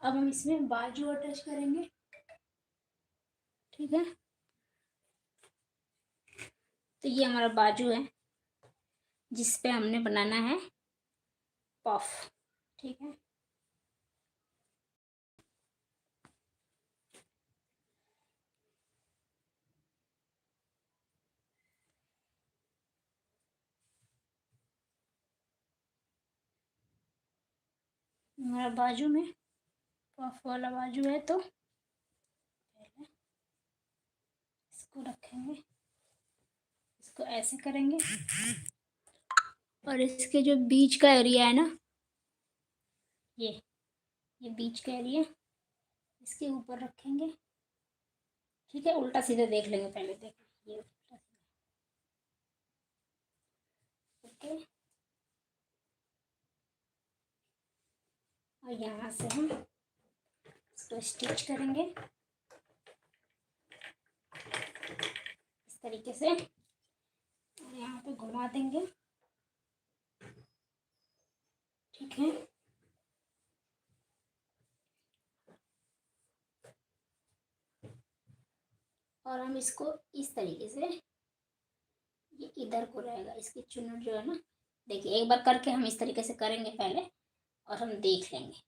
अब हम इसमें बाजू अटैच करेंगे, ठीक है। तो ये हमारा बाजू है जिस पे हमने बनाना है पफ, ठीक है। हमारा बाजू में पफ वाला बाजू है, तो पहले इसको रखेंगे, इसको ऐसे करेंगे और इसके जो बीच का एरिया है ना, ये बीच का एरिया इसके ऊपर रखेंगे, ठीक है। उल्टा सीधा देख लेंगे पहले, देखो ये उल्टा सीधा, ओके। और यहाँ से हम इसको स्टिच करेंगे इस तरीके से, और यहाँ पे घुमा देंगे, ठीक है। और हम इसको इस तरीके से, ये इधर को रहेगा, इसकी चुन्नट जो है ना, देखिए एक बार करके हम इस तरीके से करेंगे पहले और हम देख लेंगे।